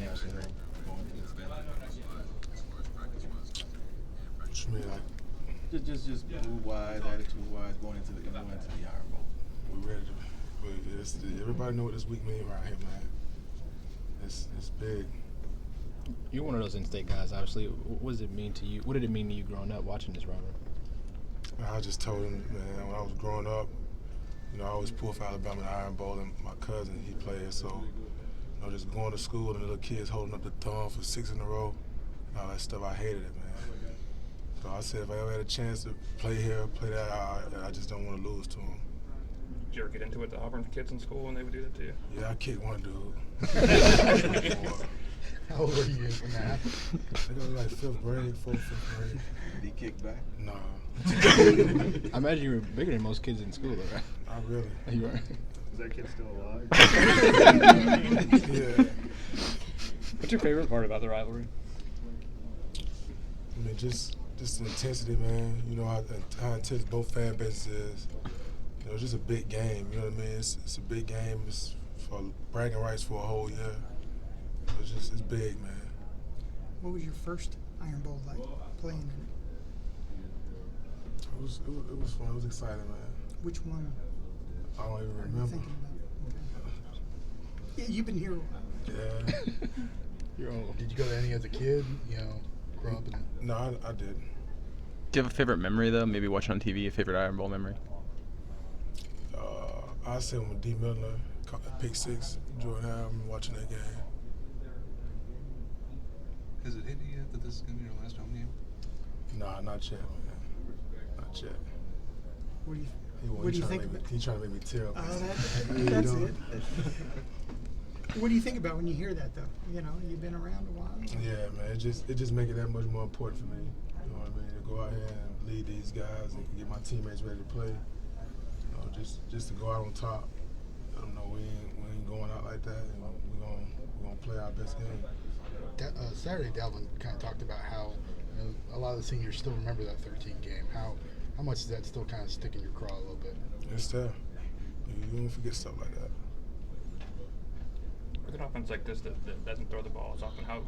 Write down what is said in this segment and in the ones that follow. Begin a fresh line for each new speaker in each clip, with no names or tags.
hamstring going into this game?
What you mean, like?
Just move-wise, attitude-wise, going into the Iron Bowl.
We ready to. Everybody know what this week means right here, man. It's big.
You're one of those in-state guys, obviously. What does it mean to you? What did it mean to you growing up watching this rivalry?
I just told him, man, when I was growing up, I always pulled for Alabama in the Iron Bowl, and my cousin, he played. So, just going to school and the little kids holding up the thumb for 6 in a row, and all that stuff, I hated it, man. So I said if I ever had a chance to play here, play that, I just don't want to lose to them.
Did you ever get into it, the Auburn kids in school, when they would do that to you?
Yeah, I kicked one dude.
How old were you when that happened?
I was like 5th grade, 4th, 5th grade.
Did he kick back?
No.
I imagine you were bigger than most kids in school, though, right?
Not really.
You were.
Is that kid still alive?
Yeah.
What's your favorite part about the rivalry?
I mean, just the intensity, man. You know how intense both fan bases is. It's just a big game. You know what I mean? It's a big game. It's for bragging rights for a whole year. It's big, man.
What was your first Iron Bowl like playing in it?
It was fun. It was exciting, man.
Which one
I don't even
are you
remember.
thinking about? Okay. Yeah, you've been here.
Yeah.
You're old.
Did you go to any as a kid? Grow up in?
No, I didn't.
Do you have a favorite memory, though? Maybe watching on TV, a favorite Iron Bowl memory?
I say when D. Miller caught that pick 6, Jordan Howard, watching that game.
Has it hit you yet that this is going to be your last home game?
Nah, not yet, man. Not yet.
What do you think about?
He's trying to make me tear up.
That's it. What do you think about when you hear that, though? You've been around a while.
Yeah, man. It just make it that much more important for me. You know what I mean? To go out here and lead these guys and get my teammates ready to play. Just to go out on top. Let them know we ain't going out like that, and we're gonna play our best game.
Saturday, Dalvin kind of talked about how a lot of the seniors still remember that 13 game. How much does that still kind of stick in your craw a little bit?
It's there. You don't forget stuff like that.
With an offense like this that doesn't throw the ball as often, how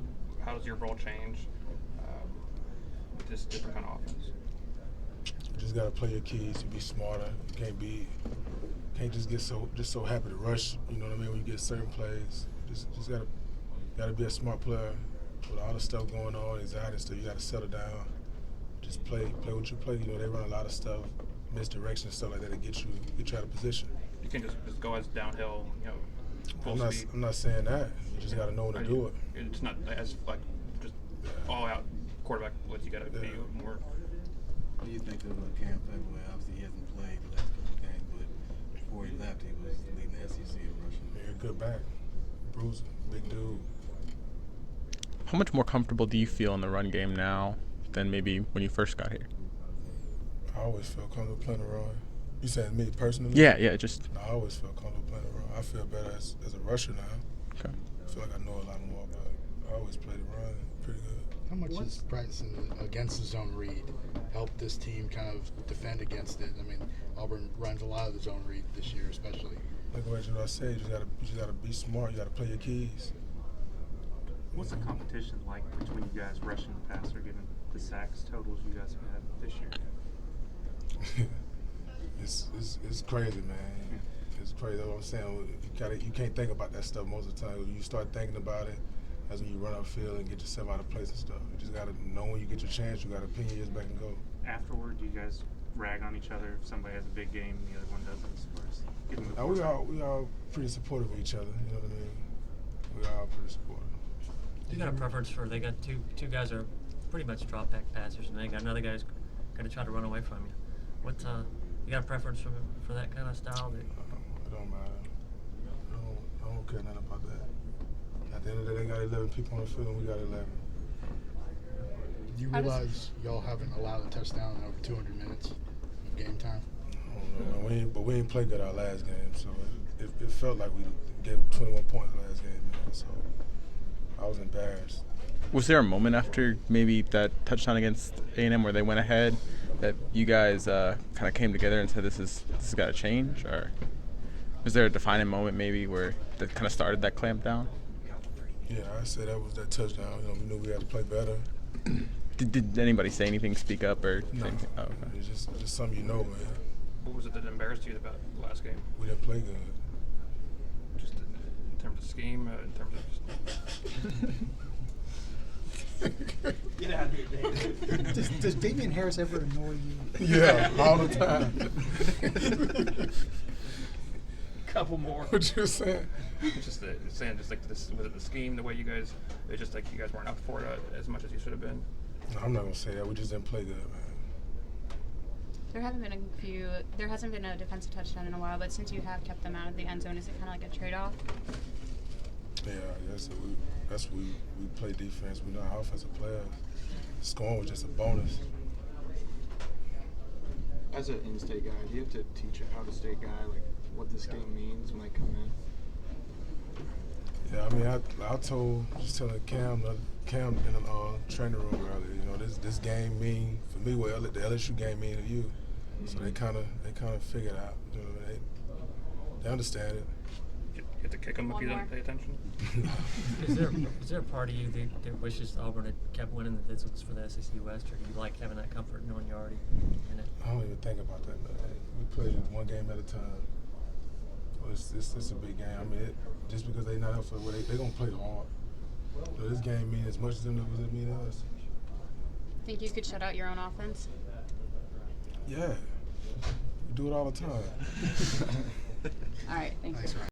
does your role change with this different kind of offense?
You just gotta play your keys to be smarter. You can't just get so happy to rush. You know what I mean? When you get certain plays, just gotta be a smart player. With all the stuff going on, anxiety and stuff, you gotta settle down. Just play what you play. They run a lot of stuff, misdirection and stuff like that to get you out of position.
You can just go as downhill, full speed.
I'm not saying that. You just gotta know when to do it.
It's not as just all out quarterback. What you gotta be more.
What do you think of Cam Fenway? Obviously, he hasn't played the last couple of games, but before he left, he was leading the SEC in rushing.
Yeah, good back. Bruiser, big dude.
How much more comfortable do you feel in the run game now than maybe when you first got here?
I always feel comfortable playing the run. You saying me personally?
Yeah, just.
I always feel comfortable playing the run. I feel better as a rusher now.
Okay.
I feel like I know a lot more, but I always play the run pretty good.
How much has practicing against the zone read helped this team kind of defend against it? I mean, Auburn runs a lot of the zone read this year, especially.
Like what I said, you just gotta be smart. You gotta play your keys.
What's the competition like between you guys rushing the passer, given the sacks totals you guys have had this year?
It's crazy, man. It's crazy. That's what I'm saying. You can't think about that stuff most of the time. When you start thinking about it, that's when you run upfield and get yourself out of place and stuff. You just gotta know when you get your chance. You gotta pin your ears back and go.
Afterward, do you guys rag on each other if somebody has a big game and the other one doesn't, as far as getting the
we all pretty supportive of each other. You know what I mean? We all pretty supportive.
You got a preference for? They got two guys are pretty much drop back passers, and they got another guy's going to try to run away from you. What you got a preference for that kind of style?
It don't matter. I don't care nothing about that. At the end of the day, they got 11 people on the field, and we got 11.
Do you realize y'all haven't allowed a touchdown in over 200 minutes of game time?
I don't know, we ain't played good our last game, so it felt like we gave up 21 points last game, man. So I was embarrassed.
Was there a moment after maybe that touchdown against A&M where they went ahead that you guys kind of came together and said this has got to change, or was there a defining moment maybe where that kind of started that clamp down?
Yeah, I said that was that touchdown. You know, we knew we had to play better.
Did anybody say anything, speak up, or
No,
say anything? Oh, okay.
it's just something you know, man.
What was it that embarrassed you about the last game?
We didn't play good.
Just in terms of scheme, in terms of just
Get out of here, David. Does Damian Harris ever annoy you?
Yeah, all the time.
couple more.
What you saying?
It's just saying, just like this, was it the scheme, the way you guys? It's just like you guys weren't up for it as much as you should have been.
No, I'm not gonna say that. We just didn't play good, man.
There hasn't been a defensive touchdown in a while, but since you have kept them out of the end zone, is it kind of like a trade-off?
Yeah, I guess we play defense. We're not offensive players. Scoring was just a bonus.
As an in-state guy, do you have to teach an out-of-state guy like what this game means when they come in?
Yeah, I mean, I telling Cam in the training room earlier. You know, this game mean for me what the LSU game mean to you. So they kind of figured out. You know, they understand it.
You have to kick them if you don't pay attention.
Is there a part of you that wishes Auburn had kept winning the this was for the SEC West, or do you like having that comfort knowing you're already in it?
I don't even think about that, man. We play one game at a time. Well, it's a big game. I mean, just because they're not up for it, they're going to play hard. So this game means as much to them as it means to us.
Think you could shut out your own offense?
Yeah. We do it all the time.
All right, thank you.
Thanks, Ryan.